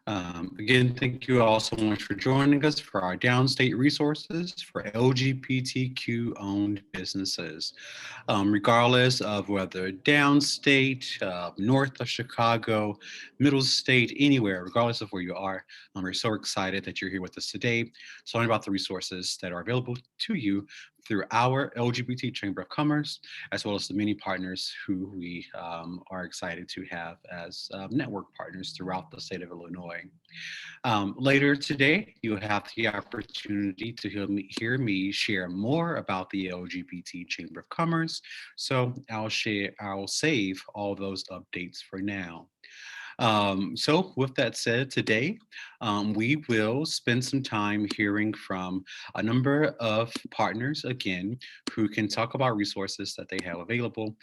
Again, thank you all so much for joining us for our Downstate resources for LGBTQ owned businesses. Regardless of whether downstate, north of Chicago, middle state, anywhere, regardless of where you are, we're so excited that you're here with us today. So learn about the resources that are available to you through our LGBT Chamber of Commerce, as well as the many partners who we are excited to have as network partners throughout the state of Illinois. Later today, you'll have the opportunity to hear me share more about the LGBT Chamber of Commerce. So I'll save all those updates for now. So with that said, today we will spend some time hearing from a number of partners again who can talk about resources that they have available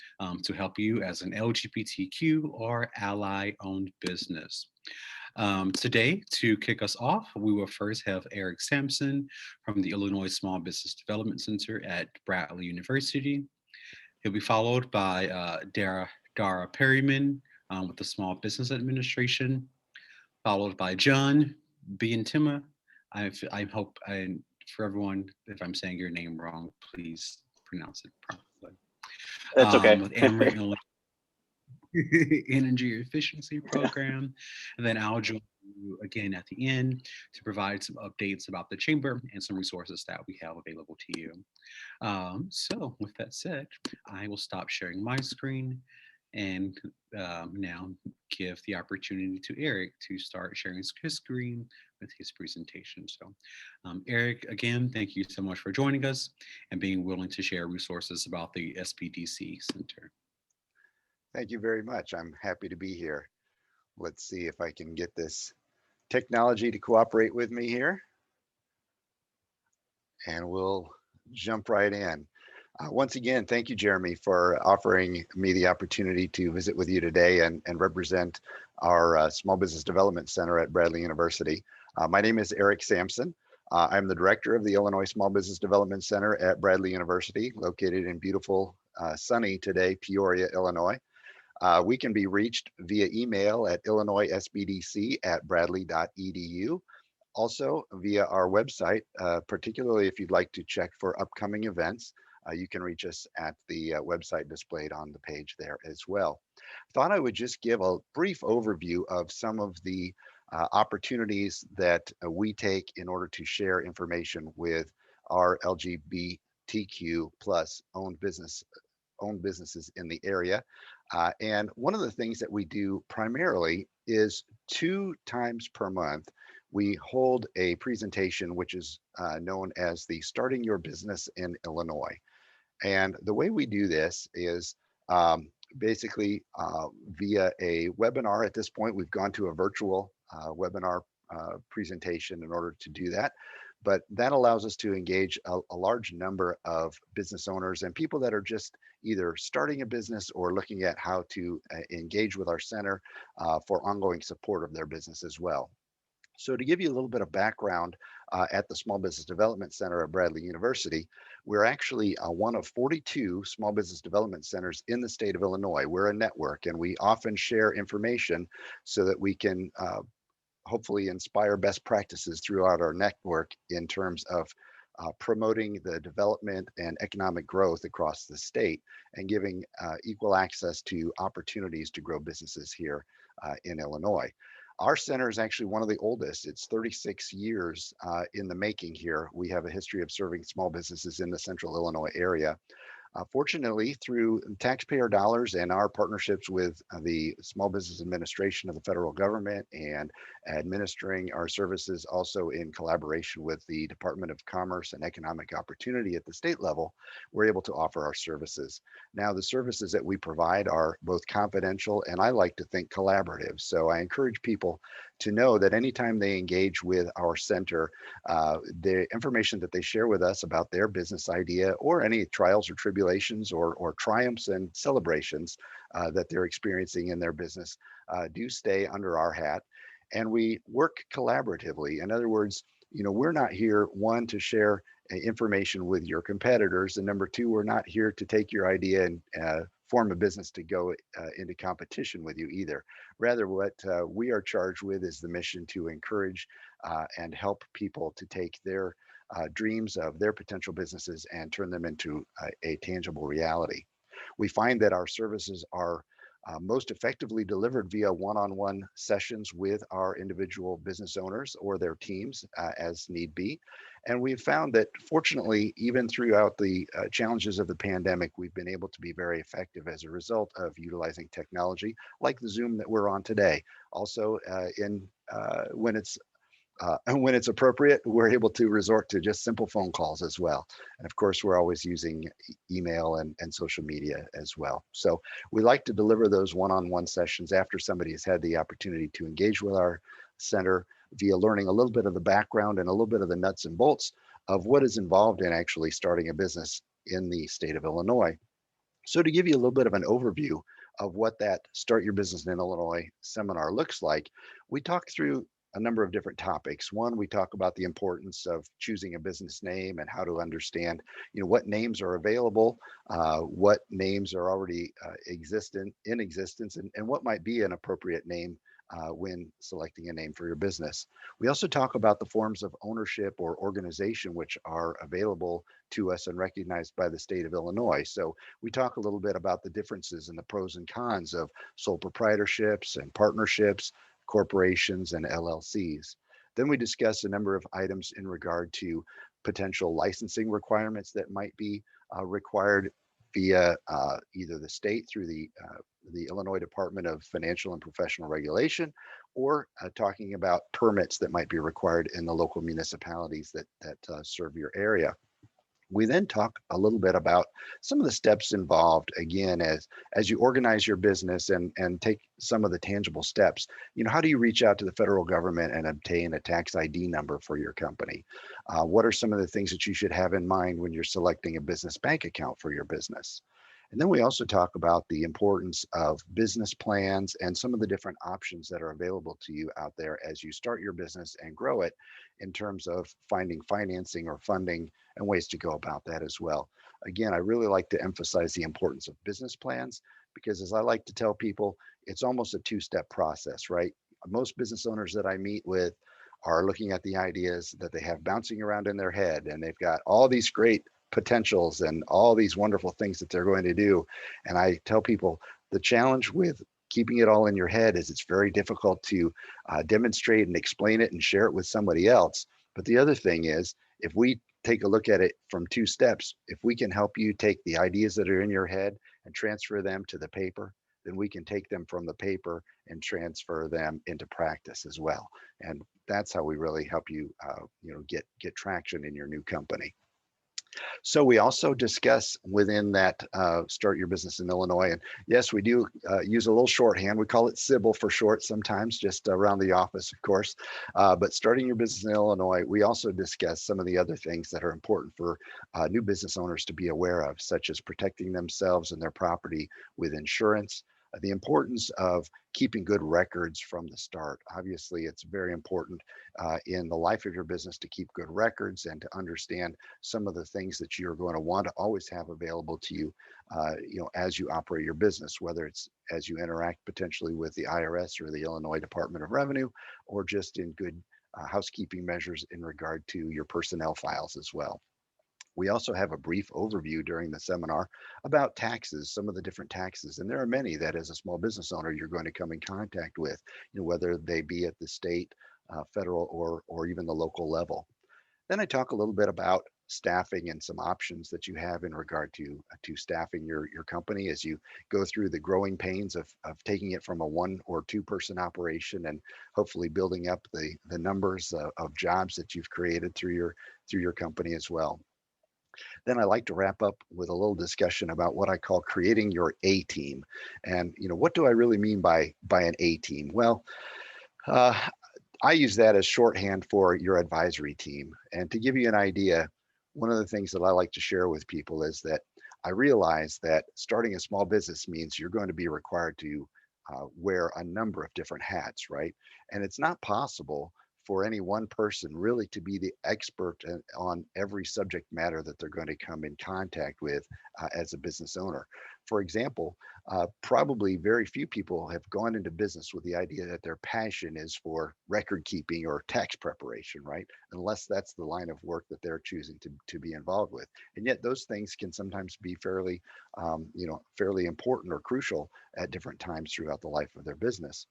to help you as an LGBTQ or ally-owned business. Today, to kick us off, we will first have Eric Sampson from the Illinois Small Business Development Center at Bradley University. He'll be followed by Dara Perryman with the Small Business Administration, followed by John Biantima. I hope for everyone, if I'm saying your name wrong, please pronounce it properly. That's okay. With Amory Energy Efficiency Program. And then I'll join you again at the end to provide some updates about the chamber and some resources that we have available to you. So with that said, I will stop sharing my screen and now give the opportunity to Eric to start sharing his screen with his presentation. So Eric, again, thank you so much for joining us and being willing to share resources about the SBDC Center. Thank you very much. I'm happy to be here. Let's see if I can get this technology to cooperate with me here. And we'll jump right in. Once again, thank you, Jeremy, for offering me the opportunity to visit with you today and represent our Small Business Development Center at Bradley University. My name is Eric Sampson. I'm the director of the Illinois Small Business Development Center at Bradley University, located in beautiful, sunny today, Peoria, Illinois. We can be reached via email at illinoisSBDC@bradley.edu. Also via our website, particularly if you'd like to check for upcoming events, you can reach us at the website displayed on the page there as well. Thought I would just give a brief overview of some of the opportunities that we take in order to share information with our LGBTQ plus owned businesses in the area. And one of the things that we do primarily is 2 times per month, we hold a presentation which is known as the Starting Your Business in Illinois. And the way we do this is basically via a webinar. At this point, we've gone to a virtual webinar presentation in order to do that. But that allows us to engage a large number of business owners and people that are just either starting a business or looking at how to engage with our center for ongoing support of their business as well. So to give you a little bit of background at the Small Business Development Center at Bradley University, we're actually one of 42 small business development centers in the state of Illinois. We're a network and we often share information so that we can hopefully inspire best practices throughout our network in terms of promoting the development and economic growth across the state and giving equal access to opportunities to grow businesses here in Illinois. Our center is actually one of the oldest. It's 36 years in the making here. We have a history of serving small businesses in the central Illinois area. Fortunately, through taxpayer dollars and our partnerships with the Small Business Administration of the federal government and administering our services also in collaboration with the Department of Commerce and Economic Opportunity at the state level, we're able to offer our services. Now, the services that we provide are both confidential and I like to think collaborative. So I encourage people to know that anytime they engage with our center, the information that they share with us about their business idea or any trials or tribulations or triumphs and celebrations that they're experiencing in their business do stay under our hat. And we work collaboratively. In other words, we're not here, one, to share information with your competitors, and number two, we're not here to take your idea and form a business to go into competition with you either. Rather, what we are charged with is the mission to encourage and help people to take their dreams of their potential businesses and turn them into a tangible reality. We find that our services are most effectively delivered via one-on-one sessions with our individual business owners or their teams as need be. And we've found that fortunately, even throughout the challenges of the pandemic, we've been able to be very effective as a result of utilizing technology like the Zoom that we're on today. Also, and when it's appropriate, we're able to resort to just simple phone calls as well. And of course, we're always using email and social media as well. So we like to deliver those one-on-one sessions after somebody has had the opportunity to engage with our center via learning a little bit of the background and a little bit of the nuts and bolts of what is involved in actually starting a business in the state of Illinois. So to give you a little bit of an overview of what that Start Your Business in Illinois seminar looks like, we talk through a number of different topics. One, we talk about the importance of choosing a business name and how to understand, what names are available, what names are already in existence, and what might be an appropriate name when selecting a name for your business. We also talk about the forms of ownership or organization which are available to us and recognized by the state of Illinois. So we talk a little bit about the differences and the pros and cons of sole proprietorships and partnerships, corporations, and LLCs. Then we discuss a number of items in regard to potential licensing requirements that might be required via either the state through the Illinois Department of Financial and Professional Regulation, or talking about permits that might be required in the local municipalities that serve your area. We then talk a little bit about some of the steps involved, again, as you organize your business and take some of the tangible steps. How do you reach out to the federal government and obtain a tax ID number for your company? What are some of the things that you should have in mind when you're selecting a business bank account for your business? And then we also talk about the importance of business plans and some of the different options that are available to you out there as you start your business and grow it, in terms of finding financing or funding and ways to go about that as well. Again, I really like to emphasize the importance of business plans because, as I like to tell people, it's almost a two-step process, right? Most business owners that I meet with are looking at the ideas that they have bouncing around in their head, and they've got all these great potentials and all these wonderful things that they're going to do. And I tell people the challenge with keeping it all in your head is it's very difficult to demonstrate and explain it and share it with somebody else. But the other thing is, if we take a look at it from two steps, if we can help you take the ideas that are in your head and transfer them to the paper, then we can take them from the paper and transfer them into practice as well. And that's how we really help you, get traction in your new company. So we also discuss within that Start Your Business in Illinois. And yes, we do use a little shorthand. We call it SYBIL for short sometimes, just around the office, of course. But Starting Your Business in Illinois, we also discuss some of the other things that are important for new business owners to be aware of, such as protecting themselves and their property with insurance, the importance of keeping good records from the start. Obviously, it's very important in the life of your business to keep good records and to understand some of the things that you're going to want to always have available to you, as you operate your business, whether it's as you interact potentially with the IRS or the Illinois Department of Revenue, or just in good housekeeping measures in regard to your personnel files as well. We also have a brief overview during the seminar about taxes, some of the different taxes, and there are many that as a small business owner you're going to come in contact with, whether they be at the state, federal, or even the local level. Then I talk a little bit about staffing and some options that you have in regard to staffing your company as you go through the growing pains of taking it from a 1 or 2 person operation and hopefully building up the numbers of jobs that you've created through your company as well. Then I like to wrap up with a little discussion about what I call creating your A team. And what do I really mean by an A team? Well, I use that as shorthand for your advisory team. And to give you an idea, one of the things that I like to share with people is that I realize that starting a small business means you're going to be required to wear a number of different hats, right? And it's not possible for any one person really to be the expert on every subject matter that they're going to come in contact with as a business owner. For example, probably very few people have gone into business with the idea that their passion is for record keeping or tax preparation, right? Unless that's the line of work that they're choosing to be involved with. And yet those things can sometimes be fairly, fairly important or crucial at different times throughout the life of their business.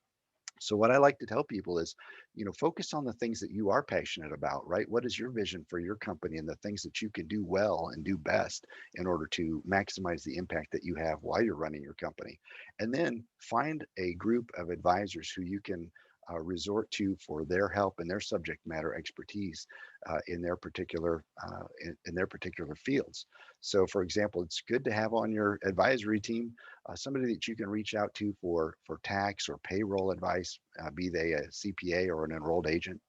So what I like to tell people is, focus on the things that you are passionate about, right? What is your vision for your company and the things that you can do well and do best in order to maximize the impact that you have while you're running your company? And then find a group of advisors who you can resort to for their help and their subject matter expertise in their particular fields. So, for example, it's good to have on your advisory team somebody that you can reach out to for tax or payroll advice, be they a CPA or an enrolled agent.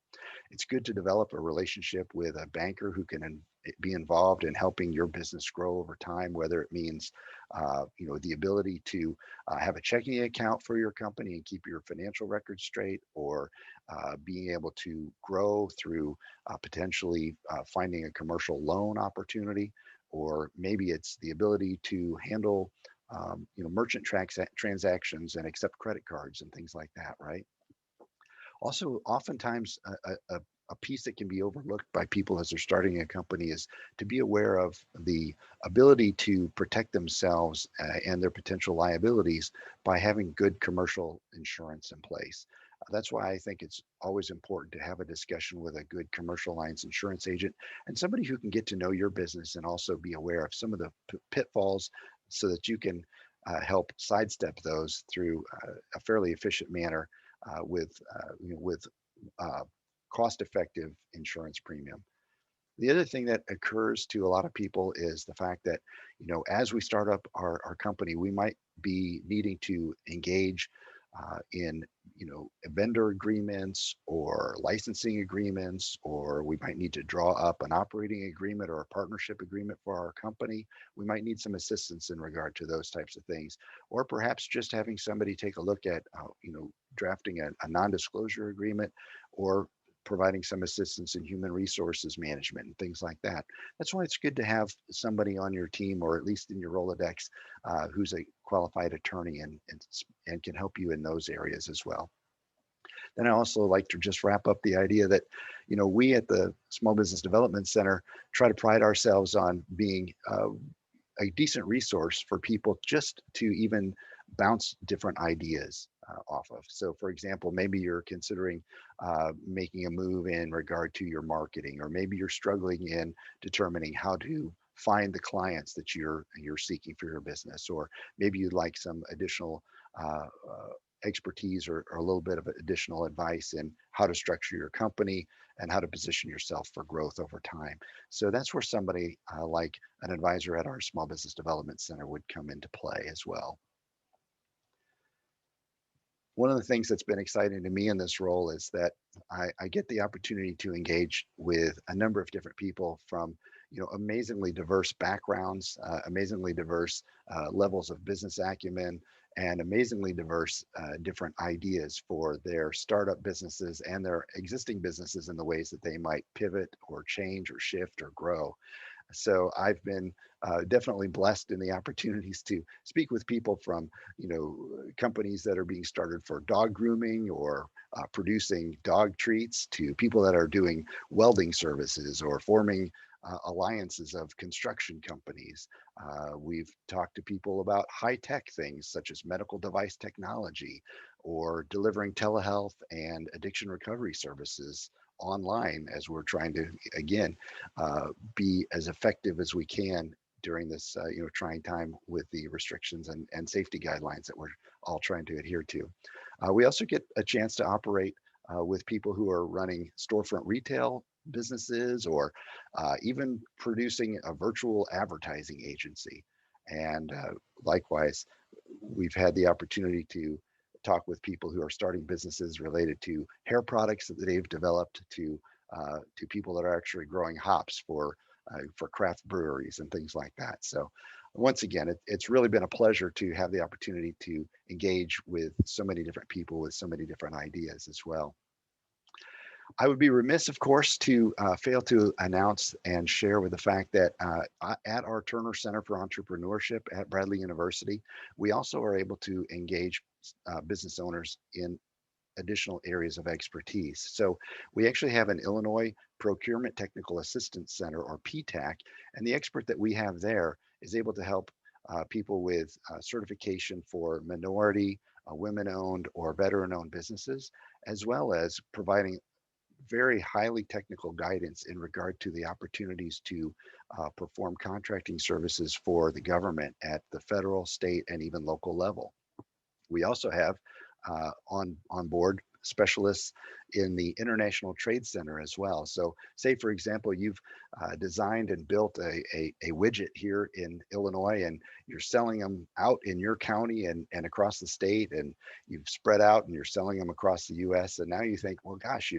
It's good to develop a relationship with a banker who can be involved in helping your business grow over time, whether it means, the ability to have a checking account for your company and keep your financial records straight, or being able to grow through potentially finding a commercial loan opportunity, or maybe it's the ability to handle, merchant transactions and accept credit cards and things like that, right? Also, oftentimes, a piece that can be overlooked by people as they're starting a company is to be aware of the ability to protect themselves and their potential liabilities by having good commercial insurance in place. That's why I think it's always important to have a discussion with a good commercial lines insurance agent and somebody who can get to know your business and also be aware of some of the pitfalls so that you can help sidestep those through a fairly efficient manner with uh, cost-effective insurance premium. The other thing that occurs to a lot of people is the fact that, as we start up our company, we might be needing to engage in, vendor agreements or licensing agreements, or we might need to draw up an operating agreement or a partnership agreement for our company. We might need some assistance in regard to those types of things, or perhaps just having somebody take a look at, drafting a non-disclosure agreement, or providing some assistance in human resources management and things like that. That's why it's good to have somebody on your team, or at least in your Rolodex, who's a qualified attorney and can help you in those areas as well. Then I also like to just wrap up the idea that, we at the Small Business Development Center try to pride ourselves on being a decent resource for people just to even bounce different ideas off of. So, for example, maybe you're considering making a move in regard to your marketing, or maybe you're struggling in determining how to find the clients that you're seeking for your business, or maybe you'd like some additional expertise, or a little bit of additional advice in how to structure your company and how to position yourself for growth over time. So that's where somebody like an advisor at our Small Business Development Center would come into play as well. One of the things that's been exciting to me in this role is that I get the opportunity to engage with a number of different people from, amazingly diverse backgrounds, amazingly diverse levels of business acumen, and amazingly diverse different ideas for their startup businesses and their existing businesses in the ways that they might pivot or change or shift or grow. So I've been definitely blessed in the opportunities to speak with people from, companies that are being started for dog grooming or producing dog treats, to people that are doing welding services or forming alliances of construction companies. We've talked to people about high-tech things such as medical device technology, or delivering telehealth and addiction recovery services online, as we're trying to, again, be as effective as we can during this trying time with the restrictions and safety guidelines that we're all trying to adhere to. We also get a chance to operate with people who are running storefront retail businesses, or even producing a virtual advertising agency. And likewise, we've had the opportunity to talk with people who are starting businesses related to hair products that they've developed, to people that are actually growing hops for craft breweries and things like that. So once again, it's really been a pleasure to have the opportunity to engage with so many different people with so many different ideas as well. I would be remiss, of course, to fail to announce and share with the fact that at our Turner Center for Entrepreneurship at Bradley University, we also are able to engage business owners in additional areas of expertise. So we actually have an Illinois Procurement Technical Assistance Center, or PTAC, and the expert that we have there is able to help people with certification for minority, women-owned, or veteran-owned businesses, as well as providing very highly technical guidance in regard to the opportunities to perform contracting services for the government at the federal, state, and even local level. We also have on board specialists in the International Trade Center as well. So say, for example, you've designed and built a widget here in Illinois, and you're selling them out in your county and across the state, and you've spread out and you're selling them across the US. And now you think, well, gosh,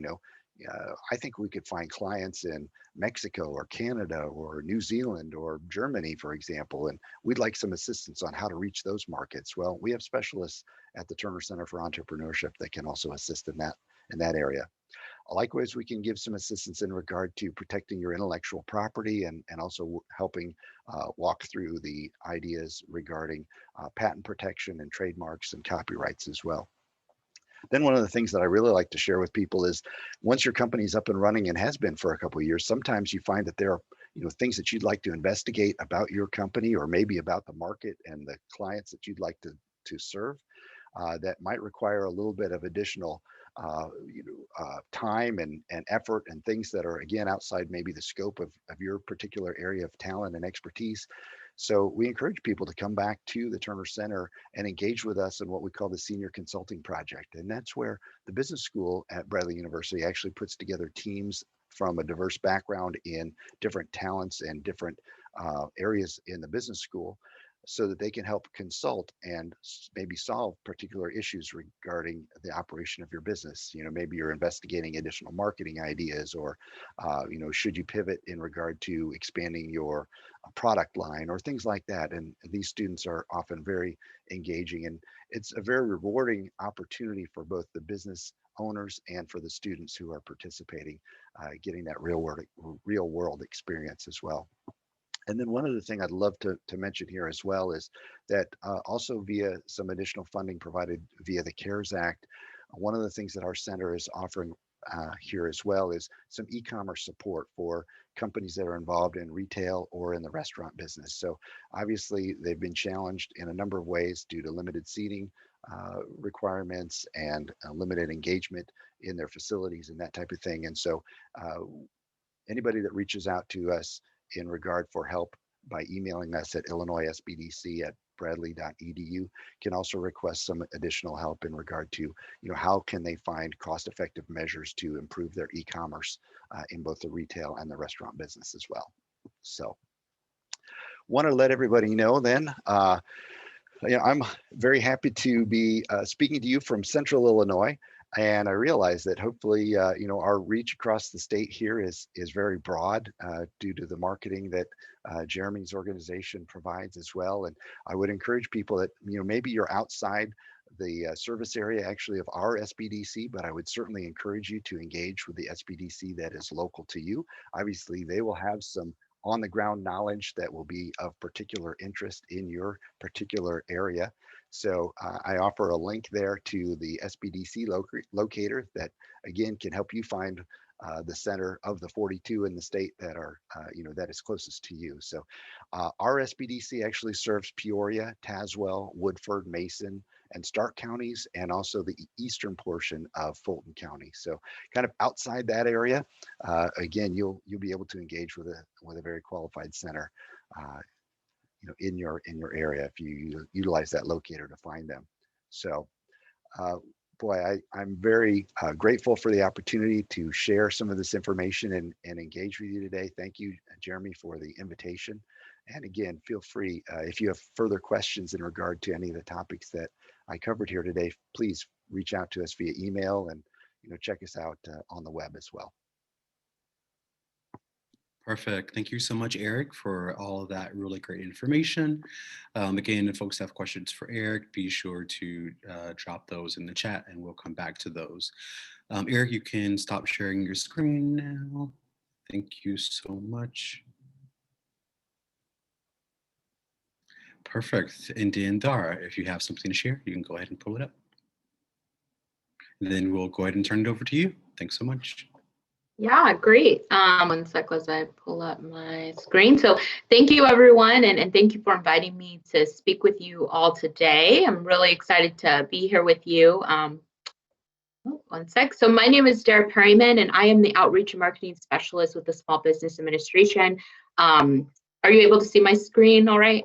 I think we could find clients in Mexico or Canada or New Zealand or Germany, for example, and we'd like some assistance on how to reach those markets. Well, we have specialists at the Turner Center for Entrepreneurship that can also assist in that area. Likewise, we can give some assistance in regard to protecting your intellectual property and also helping walk through the ideas regarding patent protection and trademarks and copyrights as well. Then one of the things that I really like to share with people is once your company's up and running and has been for a couple of years, sometimes you find that there are things that you'd like to investigate about your company, or maybe about the market and the clients that you'd like to serve, that might require a little bit of additional time and effort, and things that are, again, outside maybe the scope of your particular area of talent and expertise. So we encourage people to come back to the Turner Center and engage with us in what we call the Senior Consulting Project. And that's where the business school at Bradley University actually puts together teams from a diverse background in different talents and different areas in the business school, so that they can help consult and maybe solve particular issues regarding the operation of your business. Maybe you're investigating additional marketing ideas, or should you pivot in regard to expanding your product line, or things like that. And these students are often very engaging, and it's a very rewarding opportunity for both the business owners and for the students who are participating, getting that real world experience as well. And then one other thing I'd love to mention here as well is that also via some additional funding provided via the CARES Act, one of the things that our center is offering here as well is some e-commerce support for companies that are involved in retail or in the restaurant business. So obviously they've been challenged in a number of ways due to limited seating requirements and limited engagement in their facilities and that type of thing. And so anybody that reaches out to us in regard for help by emailing us at illinoissbdc@bradley.edu can also request some additional help in regard to how can they find cost-effective measures to improve their e-commerce in both the retail and the restaurant business as well. So want to let everybody know then I'm very happy to be speaking to you from Central Illinois. And I realize that hopefully, our reach across the state here is very broad due to the marketing that Jeremy's organization provides as well. And I would encourage people that, maybe you're outside the service area actually of our SBDC, but I would certainly encourage you to engage with the SBDC that is local to you. Obviously, they will have some on the ground knowledge that will be of particular interest in your particular area. So I offer a link there to the SBDC locator that, again, can help you find the center of the 42 in the state that are, that is closest to you. So our SBDC actually serves Peoria, Tazewell, Woodford, Mason, and Stark counties, and also the eastern portion of Fulton County. So kind of outside that area, again, you'll be able to engage with a very qualified center in your area if you utilize that locator to find them. So boy, I'm very grateful for the opportunity to share some of this information and engage with you today. Thank you, Jeremy, for the invitation. And again, feel free, if you have further questions in regard to any of the topics that I covered here today, please reach out to us via email, and check us out on the web as well. Perfect. Thank you so much, Eric, for all of that really great information. Again, if folks have questions for Eric, be sure to drop those in the chat and we'll come back to those. Eric, you can stop sharing your screen now. Thank you so much. Perfect. And then Dara, if you have something to share, you can go ahead and pull it up. And then we'll go ahead and turn it over to you. Thanks so much. Yeah, great. One sec as I pull up my screen. So thank you, everyone, and thank you for inviting me to speak with you all today. I'm really excited to be here with you. One sec. So my name is Dara Perryman, and I am the Outreach and Marketing Specialist with the Small Business Administration. Are you able to see my screen all right?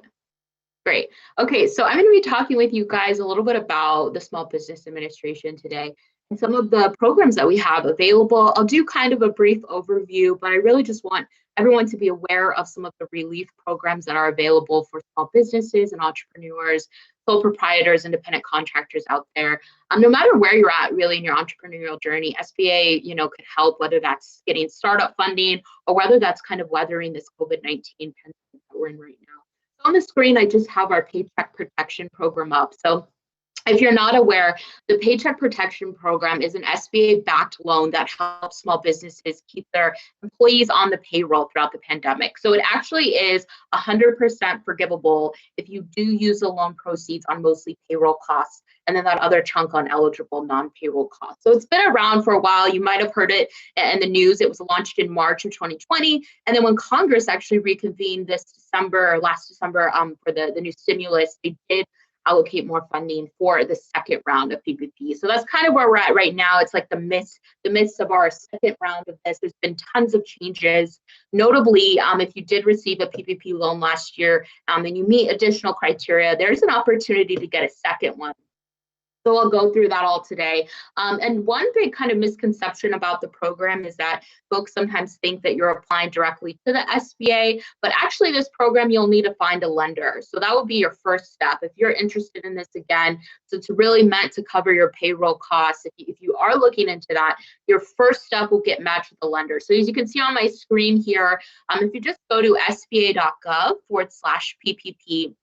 Great. Okay, so I'm going to be talking with you guys a little bit about the Small Business Administration today and some of the programs that we have available. I'll do kind of a brief overview, but I really just want everyone to be aware of some of the relief programs that are available for small businesses and entrepreneurs, sole proprietors, independent contractors out there. No matter where you're at really in your entrepreneurial journey, SBA, could help, whether that's getting startup funding or whether that's kind of weathering this COVID-19 pandemic that we're in right now. On the screen, I just have our Paycheck Protection Program up. So if you're not aware, the Paycheck Protection Program is an SBA-backed loan that helps small businesses keep their employees on the payroll throughout the pandemic. So it actually is 100% forgivable if you do use the loan proceeds on mostly payroll costs, and then that other chunk on eligible non-payroll costs. So it's been around for a while. You might have heard it in the news. It was launched in March of 2020. And then when Congress actually reconvened this December, last December, for the new stimulus, they did allocate more funding for the second round of PPP. So that's kind of where we're at right now. It's like the midst of our second round of this. There's been tons of changes. Notably, if you did receive a PPP loan last year and you meet additional criteria, there's an opportunity to get a second one. So I'll go through that all today. And one big kind of misconception about the program is that folks sometimes think that you're applying directly to the SBA, but actually this program, you'll need to find a lender. So that would be your first step. If you're interested in this again, so it's really meant to cover your payroll costs. If you are looking into that, your first step will get matched with a lender. So as you can see on my screen here, if you just go to sba.gov/PPP,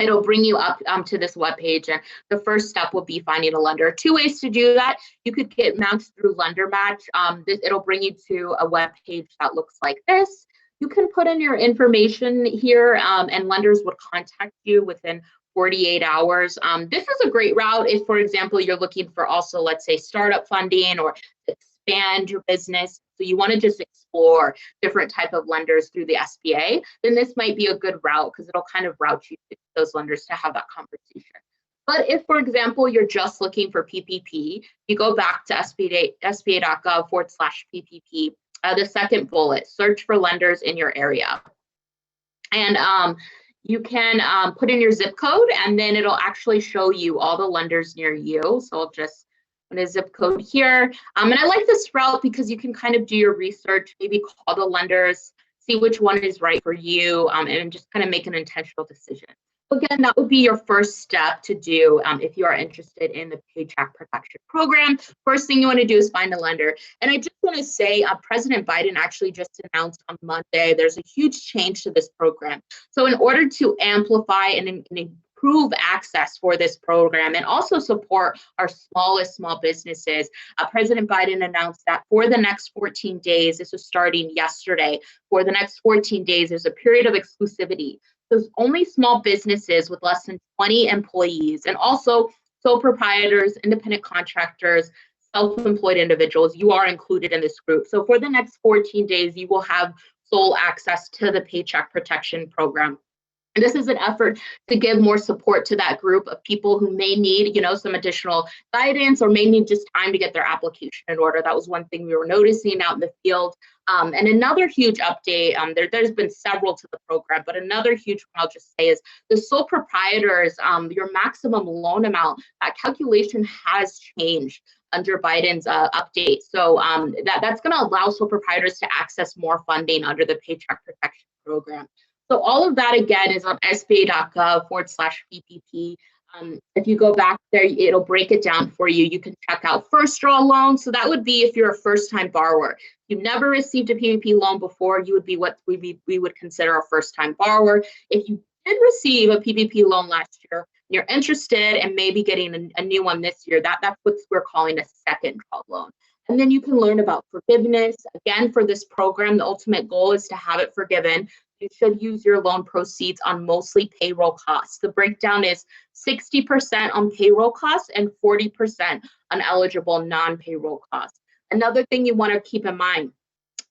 it'll bring you up to this webpage, and the first step will be finding a lender. Two ways to do that. You could get matched through Lender Match. It'll bring you to a webpage that looks like this. You can put in your information here, and lenders would contact you within 48 hours. This is a great route if, for example, you're looking for also, let's say, startup funding or expand your business. So you want to just explore different type of lenders through the SBA, then this might be a good route because it'll kind of route you to those lenders to have that conversation. But if, for example, you're just looking for PPP, you go back to sba.gov/PPP, the second bullet, search for lenders in your area. And you can put in your zip code, and then it'll actually show you all the lenders near you. So I'll just put a zip code here. And I like this route because you can kind of do your research, maybe call the lenders, see which one is right for you, and just kind of make an intentional decision. Again, that would be your first step to do if you are interested in the Paycheck Protection Program. First thing you want to do is find a lender. And I just want to say President Biden actually just announced on Monday there's a huge change to this program. So in order to amplify and improve access for this program and also support our smallest small businesses, President Biden announced that for the next 14 days, this was starting yesterday, for the next 14 days, there's a period of exclusivity. So only small businesses with less than 20 employees and also sole proprietors, independent contractors, self-employed individuals, you are included in this group. So for the next 14 days, you will have sole access to the Paycheck Protection Program. And this is an effort to give more support to that group of people who may need, some additional guidance or may need just time to get their application in order. That was one thing we were noticing out in the field. And another huge update, there's been several to the program, but another huge one I'll just say is the sole proprietors, your maximum loan amount, that calculation has changed under Biden's update. So that's going to allow sole proprietors to access more funding under the Paycheck Protection Program. So all of that, again, is on sba.gov/PPP. If you go back there, it'll break it down for you. You can check out first draw loan. So that would be if you're a first-time borrower. If you've never received a PPP loan before, you would be what we would consider a first-time borrower. If you did receive a PPP loan last year, you're interested in maybe getting a new one this year, that's what we're calling a second draw loan. And then you can learn about forgiveness. Again, for this program, the ultimate goal is to have it forgiven. You should use your loan proceeds on mostly payroll costs. The breakdown is 60% on payroll costs and 40% on eligible non-payroll costs. Another thing you want to keep in mind,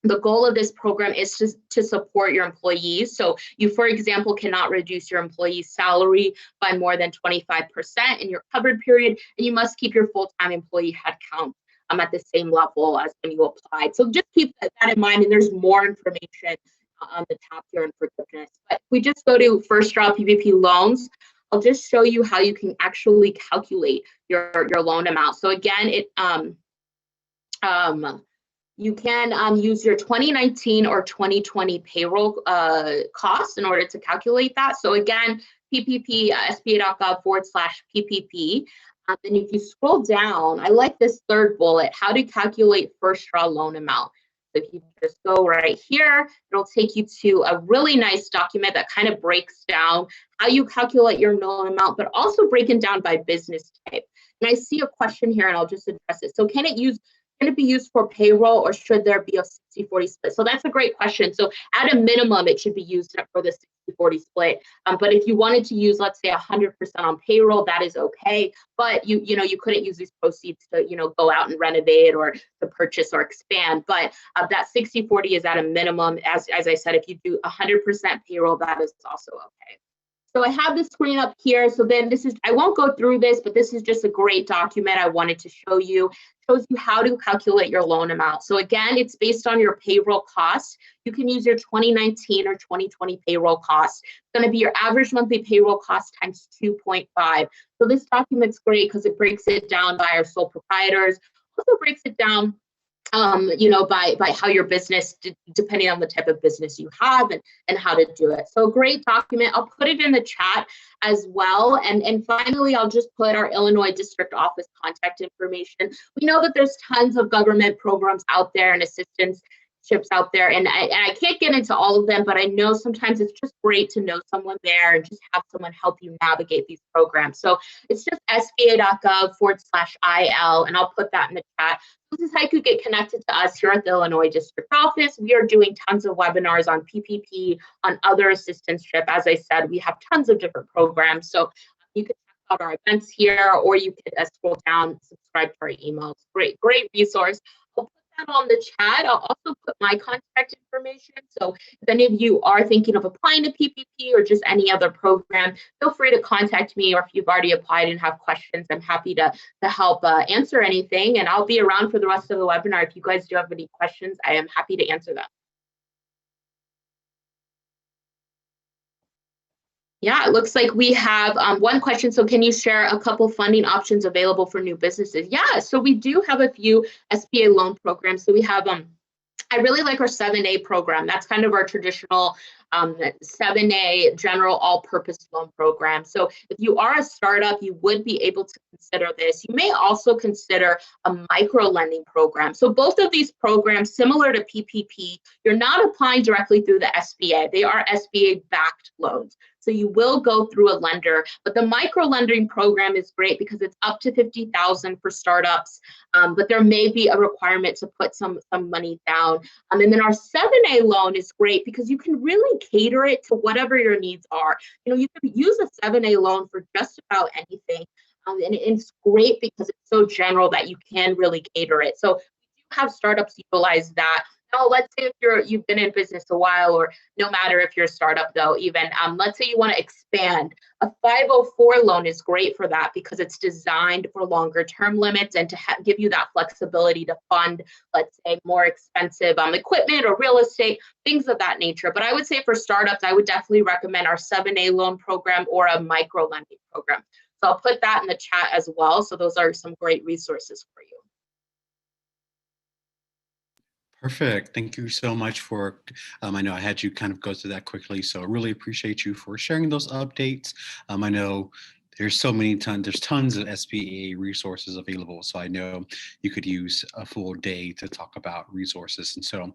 the goal of this program is to support your employees. So you, for example, cannot reduce your employee's salary by more than 25% in your covered period, and you must keep your full-time employee headcount at the same level as when you applied. So just keep that in mind, and there's more information on the top here in forgiveness. But if we just go to first draw PPP loans, I'll just show you how you can actually calculate your loan amount. So again, you can use your 2019 or 2020 payroll costs in order to calculate that. So again, PPP, sba.gov/PPP. And if you scroll down, I like this third bullet, how to calculate first draw loan amount. So if you just go right here, it'll take you to a really nice document that kind of breaks down how you calculate your loan amount, but also breaking down by business type. And I see a question here, and I'll just address it. So can it be used for payroll, or should there be a 60-40 split? So that's a great question. So at a minimum, it should be used for the 60-40 split. But if you wanted to use, let's say 100% on payroll, that is okay. But you couldn't use these proceeds to, go out and renovate or to purchase or expand. But that 60-40 is at a minimum. As I said, if you do 100% payroll, that is also okay. So I have the screen up here. So then I won't go through this, but this is just a great document I wanted to show you. It shows you how to calculate your loan amount. So again, it's based on your payroll costs. You can use your 2019 or 2020 payroll costs. It's going to be your average monthly payroll cost times 2.5. So this document's great because it breaks it down by our sole proprietors. Also breaks it down by how your business, depending on the type of business you have and how to do it. So great document. I'll put it in the chat as well. And finally, I'll just put our Illinois district office contact information. We know that there's tons of government programs out there and assistance out there, and I can't get into all of them, but I know sometimes it's just great to know someone there and just have someone help you navigate these programs. So it's just sba.gov/IL, and I'll put that in the chat. This is how you could get connected to us here at the Illinois District Office. We are doing tons of webinars on PPP, on other assistance trip. As I said, we have tons of different programs. So you can check out our events here, or you can scroll down, subscribe to our emails. Great resource. On the chat, I'll also put my contact information. So if any of you are thinking of applying to PPP or just any other program, feel free to contact me, or if you've already applied and have questions, I'm happy to help answer anything. And I'll be around for the rest of the webinar. If you guys do have any questions, I am happy to answer them. Yeah, it looks like we have one question. So can you share a couple funding options available for new businesses? Yeah, so we do have a few SBA loan programs. So we have, I really like our 7A program. That's kind of our traditional 7A general all-purpose loan program. So if you are a startup, you would be able to consider this. You may also consider a micro lending program. So both of these programs, similar to PPP, you're not applying directly through the SBA. They are SBA-backed loans. So you will go through a lender, but the micro lending program is great because it's up to $50,000 for startups, but there may be a requirement to put some money down. And then our 7A loan is great because you can really cater it to whatever your needs are. You can use a 7A loan for just about anything, and it's great because it's so general that you can really cater it. So we do have startups utilize that. Now, let's say if you've been in business a while, or no matter if you're a startup though, even let's say you want to expand, a 504 loan is great for that because it's designed for longer term limits and to give you that flexibility to fund, let's say, more expensive equipment or real estate, things of that nature. But I would say for startups, I would definitely recommend our 7A loan program or a micro lending program. So I'll put that in the chat as well. So those are some great resources for you. Perfect. Thank you so much for, I know I had you kind of go through that quickly, so I really appreciate you for sharing those updates. I know there's tons of SBA resources available. So I know you could use a full day to talk about resources. And so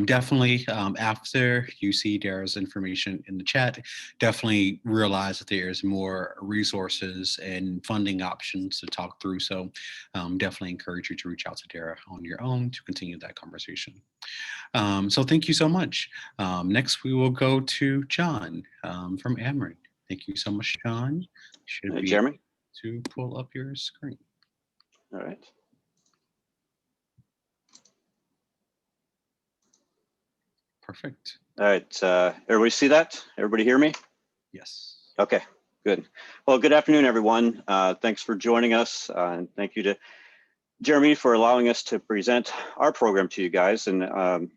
definitely after you see Dara's information in the chat, definitely realize that there's more resources and funding options to talk through. So definitely encourage you to reach out to Dara on your own to continue that conversation. So thank you so much. Next, we will go to John from Ameren. Thank you so much, John. Should be Jeremy, to pull up your screen. all right. Perfect. All right, everybody see that? Everybody hear me? Yes. Okay, good. Well, good afternoon, everyone. Thanks for joining us. And thank you to Jeremy for allowing us to present our program to you guys. And,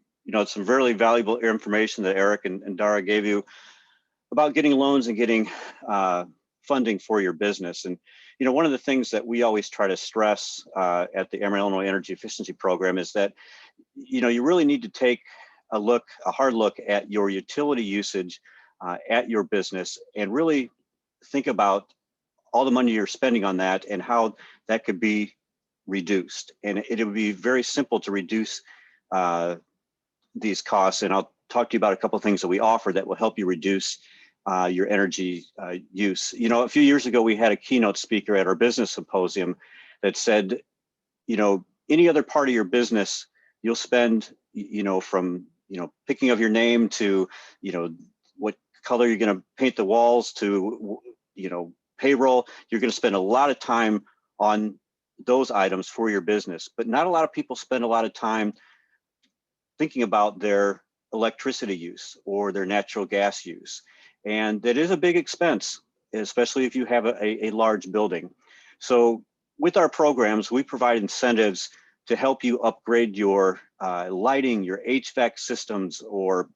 some really valuable information that Eric and Dara gave you about getting loans and getting funding for your business. And, one of the things that we always try to stress at the Ameren Illinois Energy Efficiency Program is that, you really need to take a hard look at your utility usage at your business and really think about all the money you're spending on that and how that could be reduced. And it would be very simple to reduce these costs. And I'll talk to you about a couple of things that we offer that will help you reduce your energy use. A few years ago, we had a keynote speaker at our business symposium that said, any other part of your business, you'll spend, from, picking of your name to, what color you're going to paint the walls to, payroll, you're going to spend a lot of time on those items for your business. But not a lot of people spend a lot of time thinking about their electricity use or their natural gas use. And that is a big expense, especially if you have a large building. So with our programs, we provide incentives to help you upgrade your lighting, your HVAC systems, or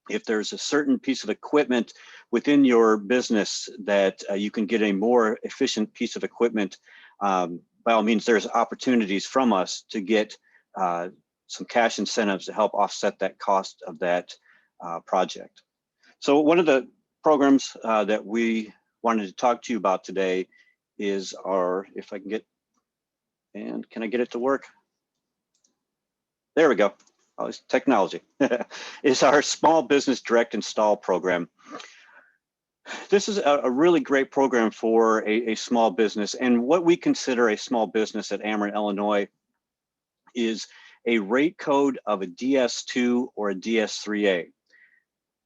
if there's a certain piece of equipment within your business that you can get a more efficient piece of equipment, by all means, there's opportunities from us to get some cash incentives to help offset that cost of that project. So one of the programs that we wanted to talk to you about today is our, if I can get, and can I get it to work? There we go. Oh, it's technology. Is our Small Business Direct Install program. This is a really great program for a small business. And what we consider a small business at Ameren, Illinois is a rate code of a DS2 or a DS3A.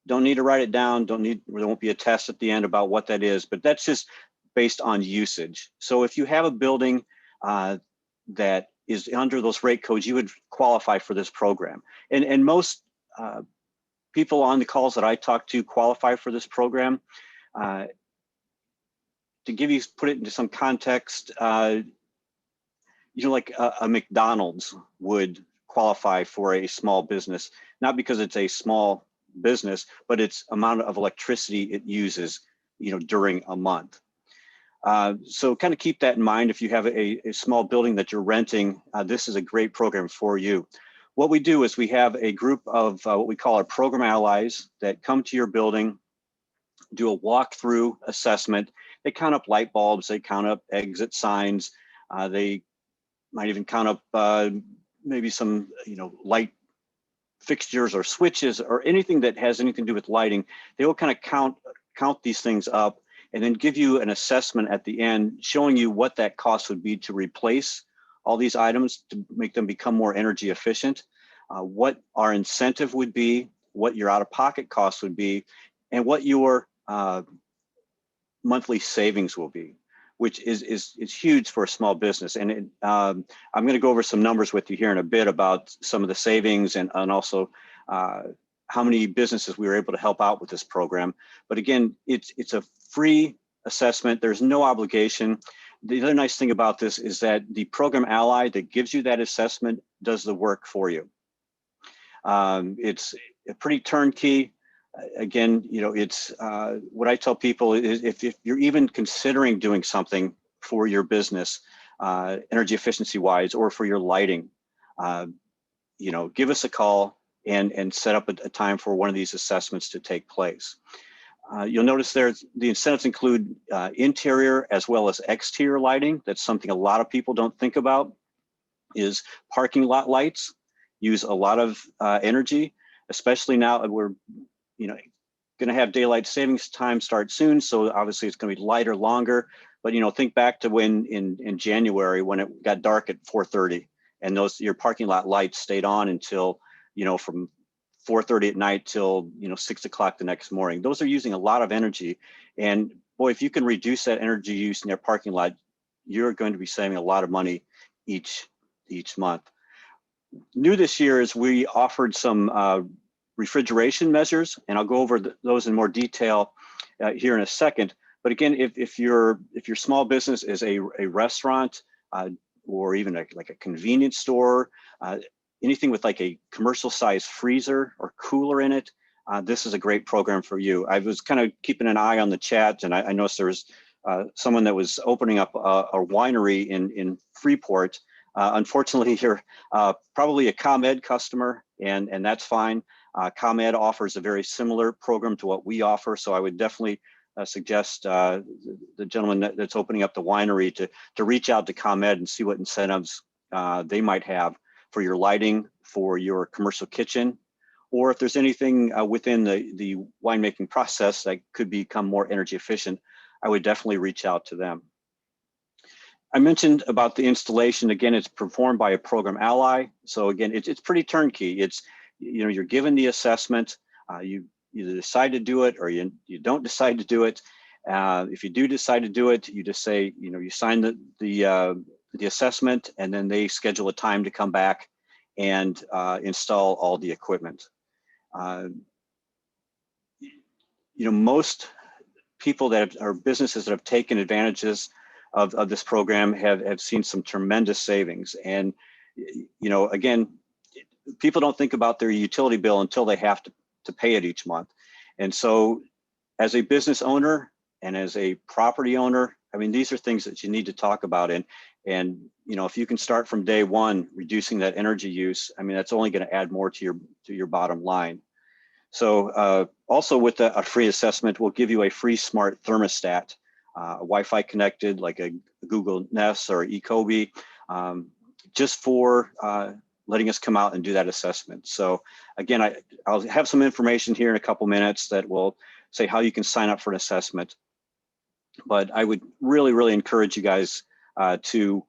Don't need to write it down. There won't be a test at the end about what that is, but that's just based on usage. So if you have a building that is under those rate codes, you would qualify for this program. And most people on the calls that I talk to qualify for this program. To put it into some context, like a McDonald's would qualify for a small business, not because it's a small business, but its amount of electricity it uses, during a month. So kind of keep that in mind. If you have a small building that you're renting, this is a great program for you. What we do is we have a group of what we call our program allies that come to your building, do a walkthrough assessment. They count up light bulbs, they count up exit signs, they might even count up maybe some light fixtures or switches or anything that has anything to do with lighting. They will kind of count these things up and then give you an assessment at the end showing you what that cost would be to replace all these items to make them become more energy efficient, what our incentive would be, what your out-of-pocket costs would be, and what your monthly savings will be, which is huge for a small business. And I'm going to go over some numbers with you here in a bit about some of the savings and also how many businesses we were able to help out with this program. But again, it's a free assessment. There's no obligation. The other nice thing about this is that the program ally that gives you that assessment does the work for you. It's a pretty turnkey. Again, it's what I tell people is if you're even considering doing something for your business, energy efficiency wise, or for your lighting, give us a call and set up a time for one of these assessments to take place. You'll notice there the incentives include interior as well as exterior lighting. That's something a lot of people don't think about, is parking lot lights use a lot of energy, especially now that we're going to have daylight savings time start soon. So obviously it's going to be lighter longer. But think back to when in January when it got dark at 4:30 and your parking lot lights stayed on until from 4:30 at night till 6 o'clock the next morning. Those are using a lot of energy, and boy, if you can reduce that energy use in your parking lot, you're going to be saving a lot of money each month. New this year is we offered some refrigeration measures, and I'll go over those in more detail here in a second. But again, if your small business is a restaurant or even like a convenience store, anything with like a commercial size freezer or cooler in it, this is a great program for you. I was kind of keeping an eye on the chat, and I noticed there was someone that was opening up a winery in Freeport. Unfortunately, you're probably a ComEd customer, and that's fine. ComEd offers a very similar program to what we offer, so I would definitely suggest the gentleman that's opening up the winery to reach out to ComEd and see what incentives they might have for your lighting, for your commercial kitchen, or if there's anything within the winemaking process that could become more energy efficient, I would definitely reach out to them. I mentioned about the installation. Again, it's performed by a program ally. So again, it's pretty turnkey. It's, you're given the assessment, you either decide to do it or you don't decide to do it. If you do decide to do it, you just say, you sign the assessment, and then they schedule a time to come back and install all the equipment. Most people that are businesses that have taken advantages of this program have seen some tremendous savings. And, again, people don't think about their utility bill until they have to pay it each month. And so as a business owner and as a property owner, I mean, these are things that you need to talk about. And if you can start from day one, reducing that energy use, I mean, that's only going to add more to your bottom line. So also with a free assessment, we'll give you a free smart thermostat, Wi-Fi connected, like a Google Nest or Ecobee, just for letting us come out and do that assessment. So again, I'll have some information here in a couple minutes that will say how you can sign up for an assessment. But I would really, really encourage you guys to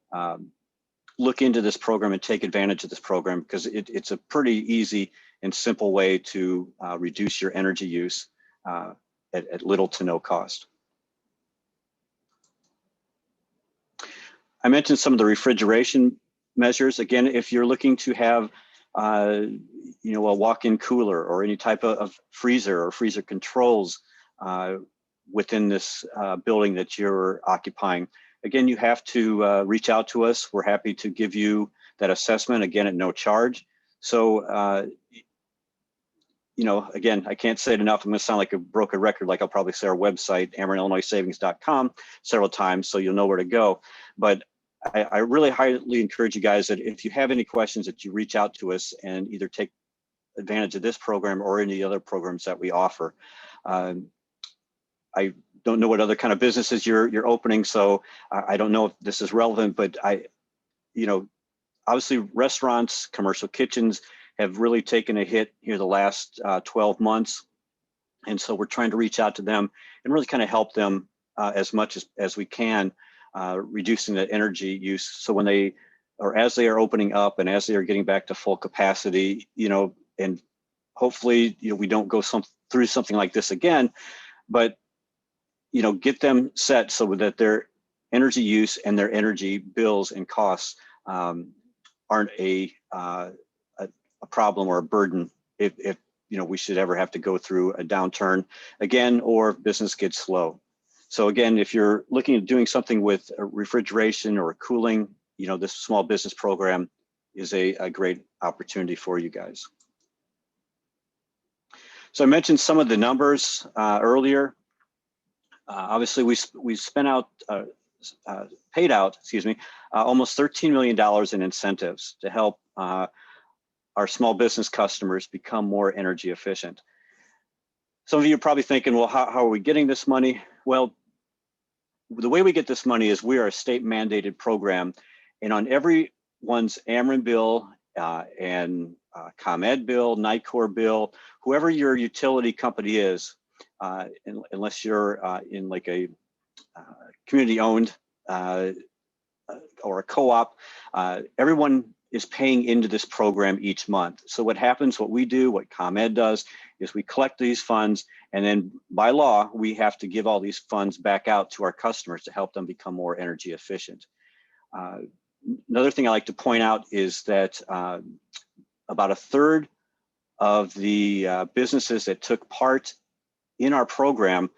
look into this program and take advantage of this program, because it's a pretty easy and simple way to reduce your energy use at little to no cost. I mentioned some of the refrigeration measures. Again, if you're looking to have a walk-in cooler or any type of freezer or freezer controls within this building that you're occupying, again, you have to reach out to us. We're happy to give you that assessment, again, at no charge. So, again, I can't say it enough. I'm going to sound like a broken record, like I'll probably say our website, AmeronIllinoisSavings.com, several times, so you'll know where to go. But I really highly encourage you guys that if you have any questions, that you reach out to us and either take advantage of this program or any other programs that we offer. I don't know what other kind of businesses you're opening, so I don't know if this is relevant, but obviously restaurants, commercial kitchens have really taken a hit here the last 12 months. And so we're trying to reach out to them and really kind of help them as much as we can, reducing that energy use. So when as they are opening up and as they are getting back to full capacity, and hopefully, we don't go through something like this again, but get them set so that their energy use and their energy bills and costs aren't a problem or a burden if we should ever have to go through a downturn again, or if business gets slow. So again, if you're looking at doing something with refrigeration or cooling, this small business program is a great opportunity for you guys. So I mentioned some of the numbers earlier. Obviously, we paid out, almost $13 million in incentives to help our small business customers become more energy efficient. Some of you are probably thinking, well, how are we getting this money? Well, the way we get this money is we are a state mandated program, and on everyone's Ameren bill and ComEd bill, NICOR bill, whoever your utility company is, unless you're in like a community owned or a co-op, everyone is paying into this program each month. So what happens, what we do, what ComEd does, is we collect these funds, and then by law, we have to give all these funds back out to our customers to help them become more energy efficient. Another thing I like to point out is that about a third of the businesses that took part in our program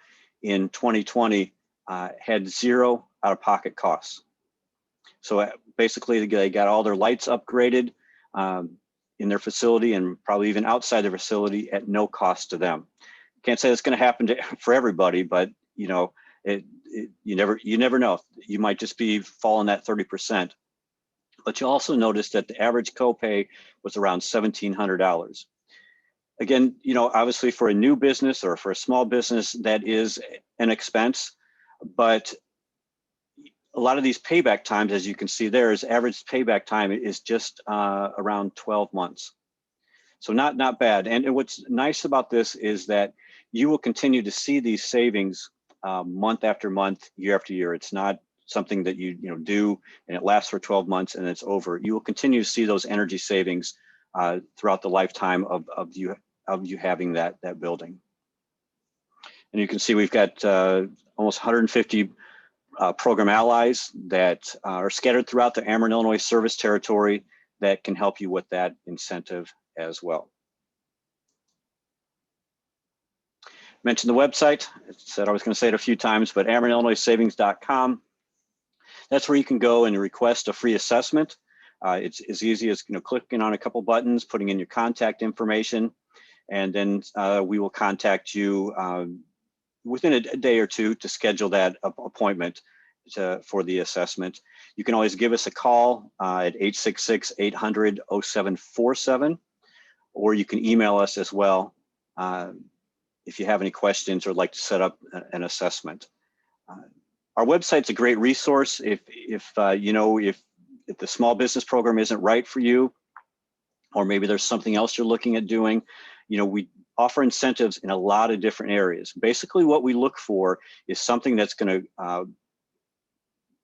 in 2020 had zero out-of-pocket costs. So basically, they got all their lights upgraded in their facility, and probably even outside their facility at no cost to them. Can't say it's going to happen for everybody, but you know, you never know. You might just be falling that 30%. But you also notice that the average copay was around $1,700. Again, you know, obviously for a new business or for a small business, that is an expense, but a lot of these payback times, as you can see there, is average payback time is just around 12 months. So not bad. And what's nice about this is that you will continue to see these savings month after month, year after year. It's not something that you do and it lasts for 12 months and it's over. You will continue to see those energy savings throughout the lifetime of you having that building. And you can see we've got almost 150 program allies that are scattered throughout the Ameren, Illinois service territory that can help you with that incentive as well. Mentioned the website. I said I was going to say it a few times, but AmerenIllinoisSavings.com. That's where you can go and request a free assessment. It's as easy as clicking on a couple buttons, putting in your contact information, and then we will contact you within a day or two to schedule that appointment for the assessment. You can always give us a call at 866-800-0747, or you can email us as well if you have any questions or like to set up an assessment. Our website's a great resource if the small business program isn't right for you, or maybe there's something else you're looking at doing. We offer incentives in a lot of different areas. Basically, what we look for is something that's going to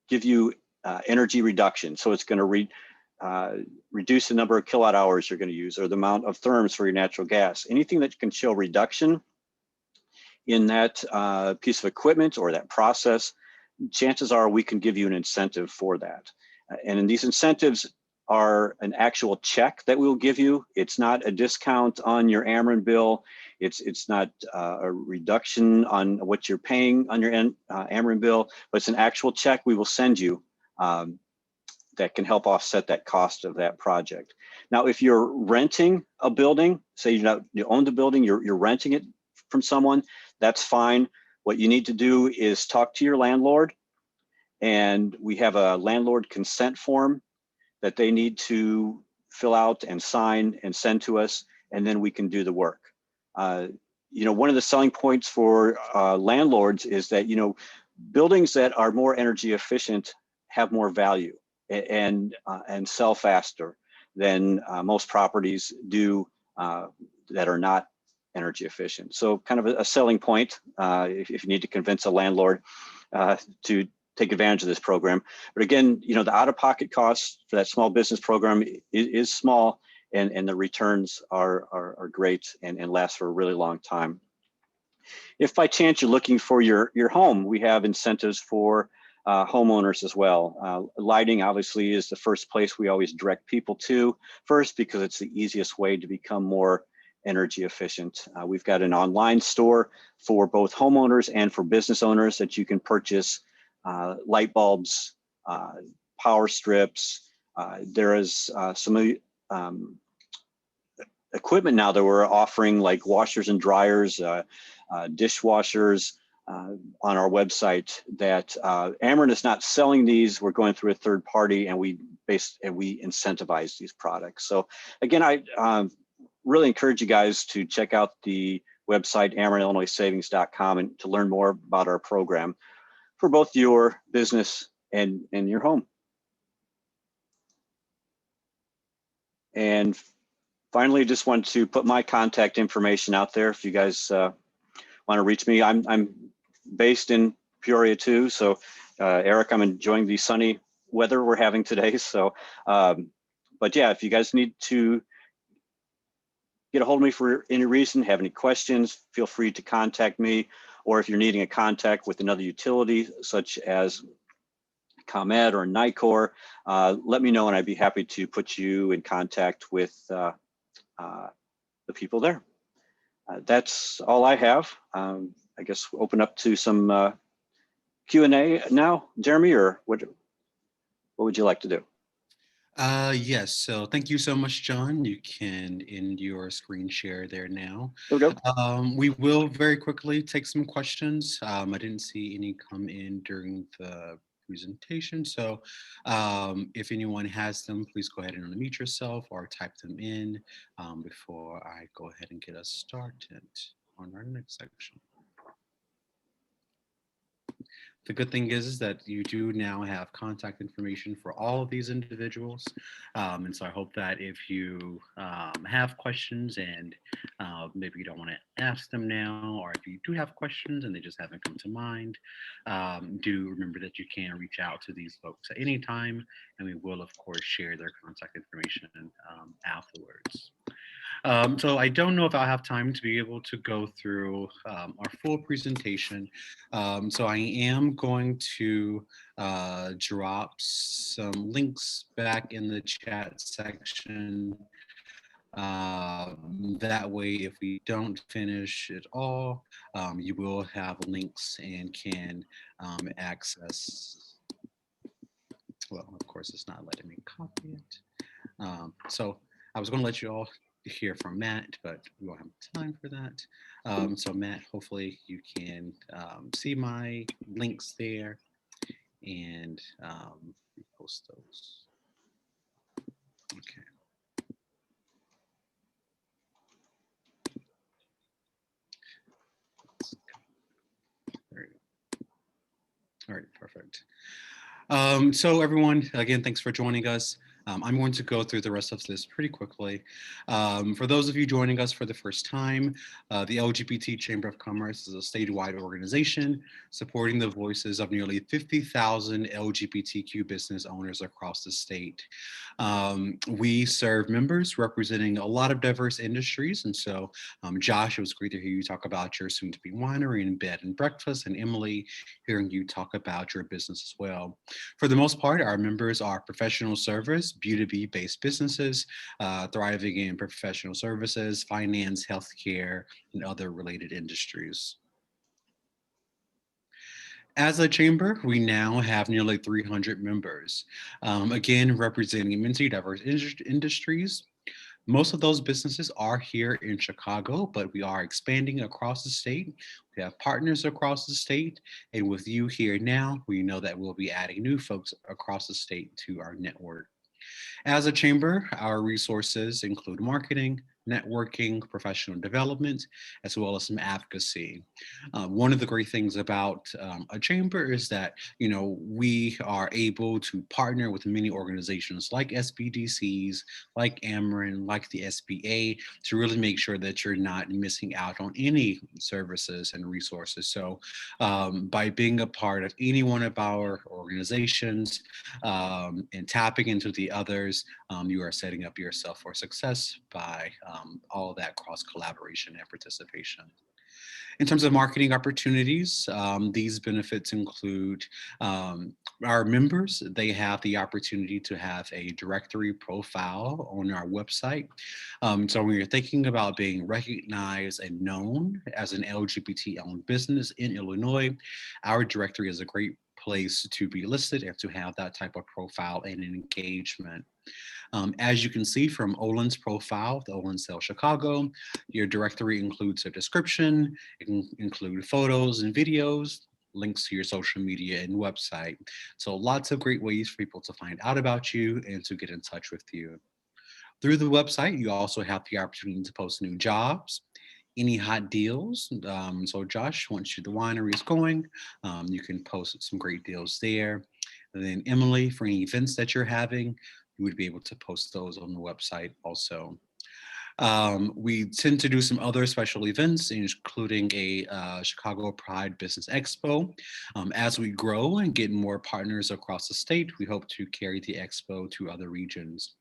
give you energy reduction. So it's going to reduce the number of kilowatt hours you're going to use, or the amount of therms for your natural gas. Anything that can show reduction in that piece of equipment or that process, chances are we can give you an incentive for that. And in these incentives are an actual check that we'll give you. It's not a discount on your Ameren bill. It's not a reduction on what you're paying on your Ameren bill, but it's an actual check we will send you that can help offset that cost of that project. Now, if you're renting a building, say you own the building, you're renting it from someone, that's fine. What you need to do is talk to your landlord, and we have a landlord consent form that they need to fill out and sign and send to us, and then we can do the work. One of the selling points for landlords is that buildings that are more energy efficient have more value and sell faster than most properties do that are not energy efficient. So kind of a selling point if you need to convince a landlord to take advantage of this program. But again, the out-of-pocket costs for that small business program is small, and the returns are great and last for a really long time. If by chance you're looking for your home, we have incentives for homeowners as well. Lighting obviously is the first place we always direct people to first, because it's the easiest way to become more energy efficient. We've got an online store for both homeowners and for business owners that you can purchase light bulbs, power strips. There is some equipment now that we're offering, like washers and dryers, dishwashers on our website that Ameren is not selling these. We're going through a third party, and we incentivize these products. So again, I really encourage you guys to check out the website, AmeronIllinoisSavings.com, and to learn more about our program for both your business and your home. And finally, just want to put my contact information out there if you guys want to reach me. I'm based in Peoria too, so Eric, I'm enjoying the sunny weather we're having today. So, but yeah, if you guys need to get a hold of me for any reason, have any questions, feel free to contact me. Or if you're needing a contact with another utility, such as ComEd or NICOR, let me know and I'd be happy to put you in contact with the people there. That's all I have. I guess we'll open up to some Q&A now, Jeremy, or what would you like to do? Yes, so thank you so much, John. You can end your screen share there now. There we go. We will very quickly take some questions. I didn't see any come in during the presentation, so if anyone has them, please go ahead and unmute yourself or type them in before I go ahead and get us started on our next section. The good thing is that you do now have contact information for all of these individuals. And so I hope that if you have questions and maybe you don't want to ask them now, or if you do have questions and they just haven't come to mind, do remember that you can reach out to these folks at any time, and we will, of course, share their contact information afterwards. So I don't know if I'll have time to be able to go through our full presentation. So I am going to drop some links back in the chat section. That way, if we don't finish it all, you will have links and can access. Well, of course, it's not letting me copy it. So I was going to let you all hear from Matt, but we won't have time for that. So Matt, hopefully you can see my links there and post those. Okay. There you go. All right, perfect. So everyone, again, thanks for joining us. I'm going to go through the rest of this pretty quickly. For those of you joining us for the first time, the LGBT Chamber of Commerce is a statewide organization supporting the voices of nearly 50,000 LGBTQ business owners across the state. We serve members representing a lot of diverse industries. And so, Josh, it was great to hear you talk about your soon-to-be winery and bed and breakfast, and Emily, hearing you talk about your business as well. For the most part, our members are professional service, B2B-based businesses, thriving in professional services, finance, healthcare, and other related industries. As a chamber, we now have nearly 300 members, again, representing immensely diverse industries. Most of those businesses are here in Chicago, but we are expanding across the state. We have partners across the state, and with you here now, we know that we'll be adding new folks across the state to our network. As a chamber, our resources include marketing, networking, professional development, as well as some advocacy. One of the great things about a chamber is that, you know, we are able to partner with many organizations like SBDCs, like Ameren, like the SBA, to really make sure that you're not missing out on any services and resources. So by being a part of any one of our organizations and tapping into the others, you are setting up yourself for success by all of that cross collaboration and participation. In terms of marketing opportunities, these benefits include our members. They have the opportunity to have a directory profile on our website. So when you're thinking about being recognized and known as an LGBT-owned business in Illinois, our directory is a great place to be listed and to have that type of profile and engagement. As you can see from Olin's profile, the Olin Sale Chicago, your directory includes a description, it can include photos and videos, links to your social media and website. So lots of great ways for people to find out about you and to get in touch with you. Through the website, you also have the opportunity to post new jobs, any hot deals. So Josh, once the winery is going, you can post some great deals there. And then Emily, for any events that you're having, you would be able to post those on the website also. We tend to do some other special events, including a Chicago Pride Business Expo. As we grow and get more partners across the state, we hope to carry the expo to other regions.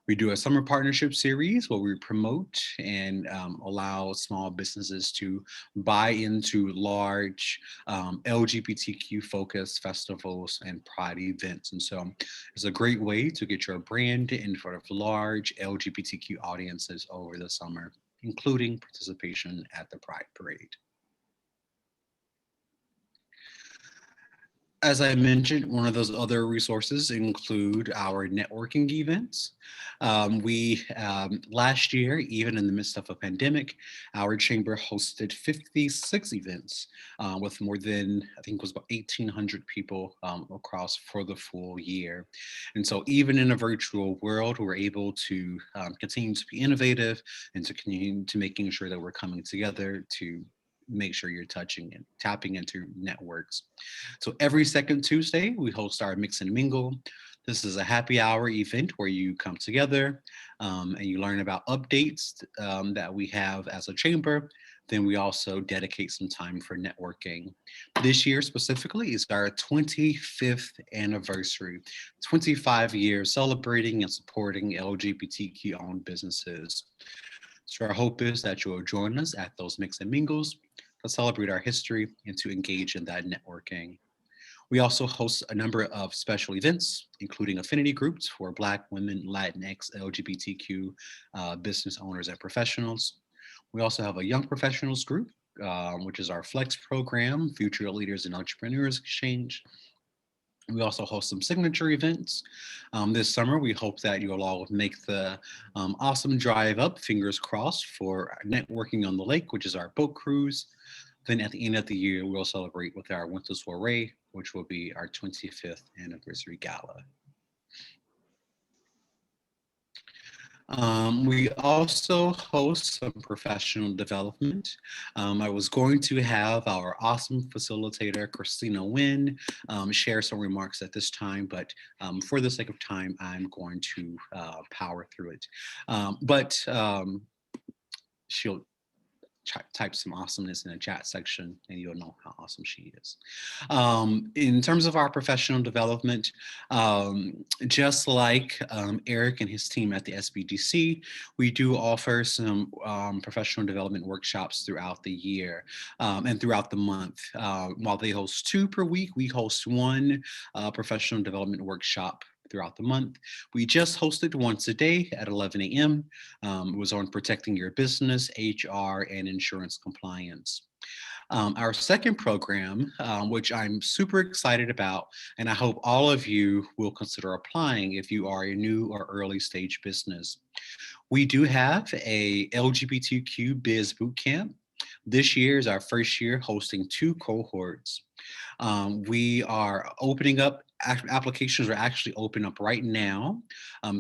We do a summer partnership series where we promote and allow small businesses to buy into large LGBTQ focused festivals and pride events. And so it's a great way to get your brand in front of large LGBTQ audiences over the summer, including participation at the Pride Parade. As I mentioned, one of those other resources include our networking events. Last year, even in the midst of a pandemic, our chamber hosted 56 events with more than, I think it was about 1,800 people across for the full year. And so even in a virtual world, we're able to continue to be innovative and to continue to making sure that we're coming together to make sure you're touching and tapping into networks. So every second Tuesday, we host our Mix and Mingle. This is a happy hour event where you come together and you learn about updates that we have as a chamber. Then we also dedicate some time for networking. This year specifically is our 25th anniversary, 25 years celebrating and supporting LGBTQ owned businesses. So our hope is that you will join us at those Mix and Mingles to celebrate our history and to engage in that networking. We also host a number of special events, including affinity groups for Black women, Latinx, LGBTQ business owners and professionals. We also have a young professionals group, which is our Flex program, Future Leaders and Entrepreneurs Exchange. We also host some signature events. This summer, we hope that you'll all make the awesome drive up, fingers crossed, for networking on the lake, which is our boat cruise. Then at the end of the year, we'll celebrate with our winter soiree, which will be our 25th anniversary gala. We also host some professional development. I was going to have our awesome facilitator, Christina Nguyen, share some remarks at this time, but for the sake of time, I'm going to power through it. But she'll type some awesomeness in the chat section and you'll know how awesome she is. In terms of our professional development, just like Eric and his team at the SBDC, we do offer some professional development workshops throughout the year and throughout the month. While they host 2 per week, we host 1 professional development workshop throughout the month. We just hosted one today at 11 a.m. It was on protecting your business, HR, and insurance compliance. Our second program, which I'm super excited about, and I hope all of you will consider applying if you are a new or early stage business. We do have a LGBTQ Biz Bootcamp. This year is our first year hosting 2 cohorts. We are opening up, applications are actually open up right now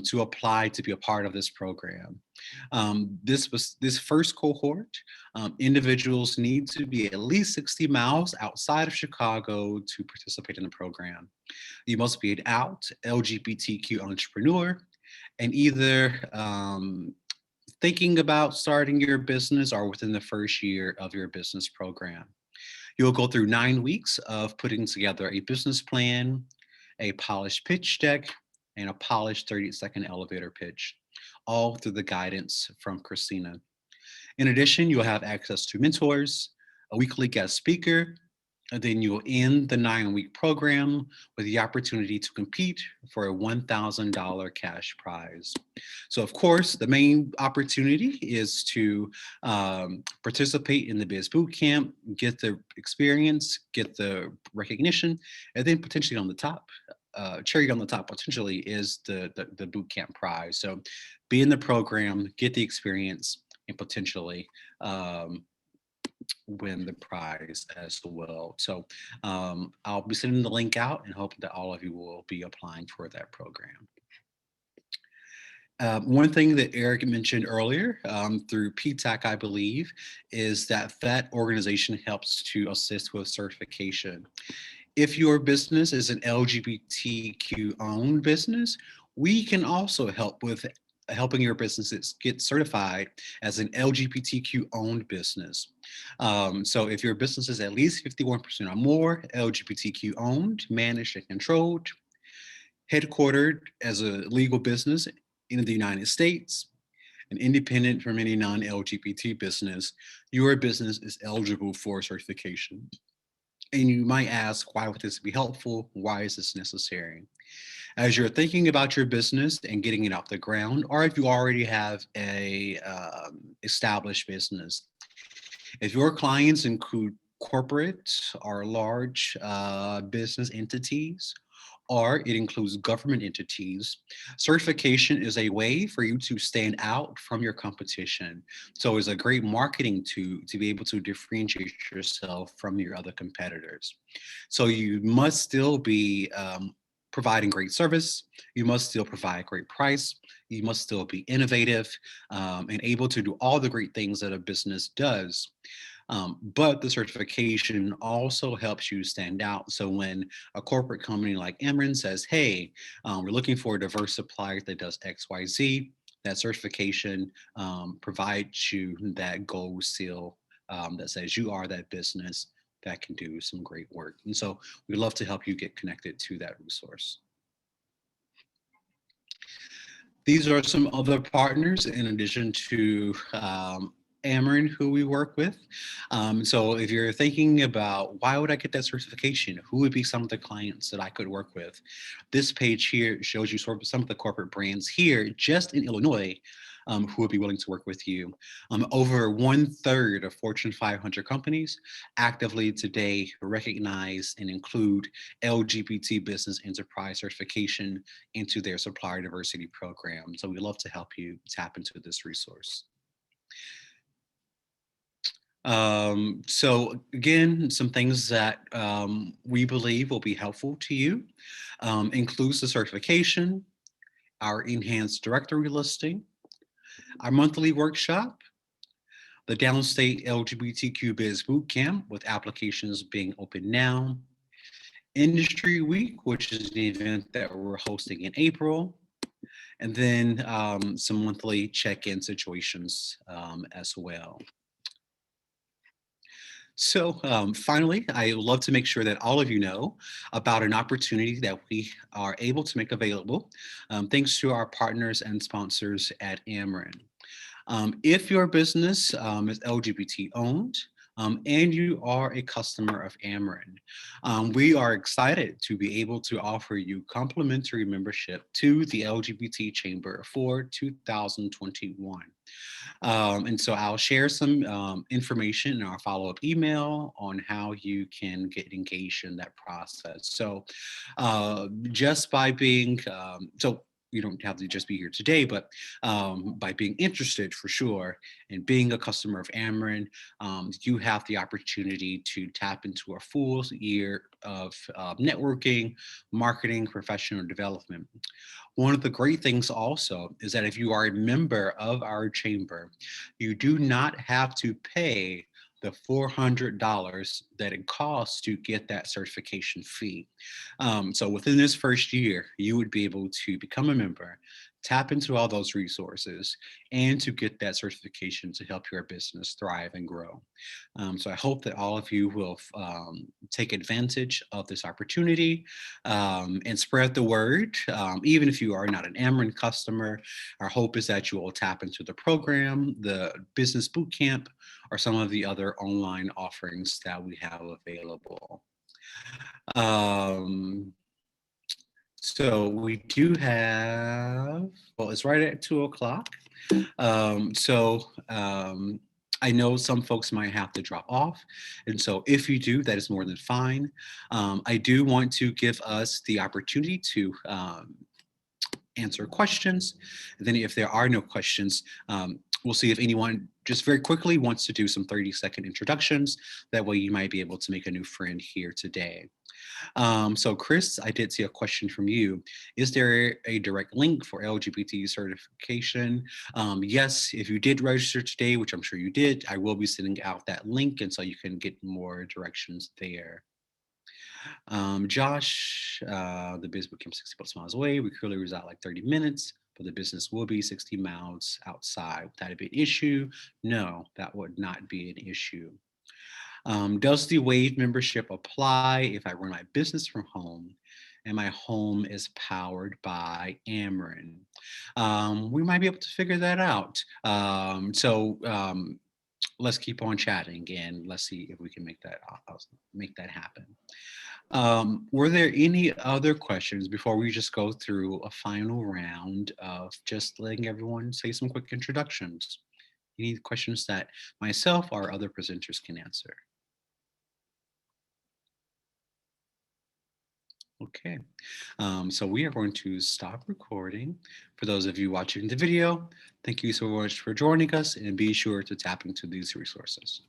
to apply to be a part of this program. This first cohort, individuals need to be at least 60 miles outside of Chicago to participate in the program. You must be an out LGBTQ entrepreneur and either thinking about starting your business or within the first year of your business program. You'll go through 9 weeks of putting together a business plan, a polished pitch deck, and a polished 30-second elevator pitch, all through the guidance from Christina. In addition, you'll have access to mentors, a weekly guest speaker, and then you'll end the 9-week program with the opportunity to compete for a $1,000 cash prize. So of course, the main opportunity is to participate in the Biz Bootcamp, get the experience, get the recognition, and then potentially on the top, cherry on the top potentially is the bootcamp prize. So be in the program, get the experience, and potentially win the prize as well. So I'll be sending the link out and hope that all of you will be applying for that program. One thing that Eric mentioned earlier through PTAC, I believe, is that organization helps to assist with certification. If your business is an LGBTQ owned business, we can also help with helping your businesses get certified as an LGBTQ owned business. So if your business is at least 51% or more LGBTQ owned, managed, and controlled, headquartered as a legal business in the United States, and independent from any non-LGBT business, your business is eligible for certification. And you might ask, why would this be helpful? Why is this necessary? As you're thinking about your business and getting it off the ground, or if you already have a established business, if your clients include corporate or large business entities, or it includes government entities, certification is a way for you to stand out from your competition. So it's a great marketing to be able to differentiate yourself from your other competitors. So you must still be providing great service. You must still provide great price. You must still be innovative and able to do all the great things that a business does. But the certification also helps you stand out. So when a corporate company like Ameren says, hey, we're looking for a diverse supplier that does XYZ, that certification provides you that gold seal that says you are that business that can do some great work. And so we'd love to help you get connected to that resource. These are some other partners in addition to Ameren, who we work with. So if you're thinking about why would I get that certification, who would be some of the clients that I could work with, this page here shows you sort of some of the corporate brands here just in Illinois who would be willing to work with you. Over 1/3 of Fortune 500 companies actively today recognize and include LGBT business enterprise certification into their supplier diversity program. So we'd love to help you tap into this resource. So again, some things that we believe will be helpful to you includes the certification, our enhanced directory listing, our monthly workshop, the Downstate LGBTQ Biz Bootcamp with applications being open now, Industry Week, which is the event that we're hosting in April, and then some monthly check-in situations as well. So finally, I would love to make sure that all of you know about an opportunity that we are able to make available thanks to our partners and sponsors at Ameren. If your business is LGBT owned and you are a customer of Ameren, we are excited to be able to offer you complimentary membership to the LGBT Chamber for 2021. And so I'll share some information in our follow-up email on how you can get engaged in that process. So just by being, you don't have to just be here today, but by being interested for sure and being a customer of Ameren, you have the opportunity to tap into a full year of networking, marketing, professional development. One of the great things also is that if you are a member of our chamber, you do not have to pay the $400 that it costs to get that certification fee. So within this first year, you would be able to become a member, tap into all those resources, and to get that certification to help your business thrive and grow. So I hope that all of you will take advantage of this opportunity and spread the word. Even if you are not an Ameren customer, our hope is that you will tap into the program, the business bootcamp, or some of the other online offerings that we have available. So we do have, well, it's right at 2 o'clock. I know some folks might have to drop off. And so if you do, that is more than fine. I do want to give us the opportunity to answer questions. And then if there are no questions, we'll see if anyone just very quickly wants to do some 30-second introductions. That way you might be able to make a new friend here today. So Chris, I did see a question from you. Is there a direct link for LGBT certification? Yes, if you did register today, which I'm sure you did, I will be sending out that link, and so you can get more directions there. Josh, the business became 60 miles away. We currently reside like 30 minutes, but the business will be 60 miles outside. Would that be an issue? No, that would not be an issue. Does the WAVE membership apply if I run my business from home and my home is powered by Ameren? We might be able to figure that out. Let's keep on chatting and let's see if we can make that happen. Were there any other questions before we just go through a final round of just letting everyone say some quick introductions? Any questions that myself or other presenters can answer? Okay, so we are going to stop recording. For those of you watching the video, thank you so much for joining us, and be sure to tap into these resources.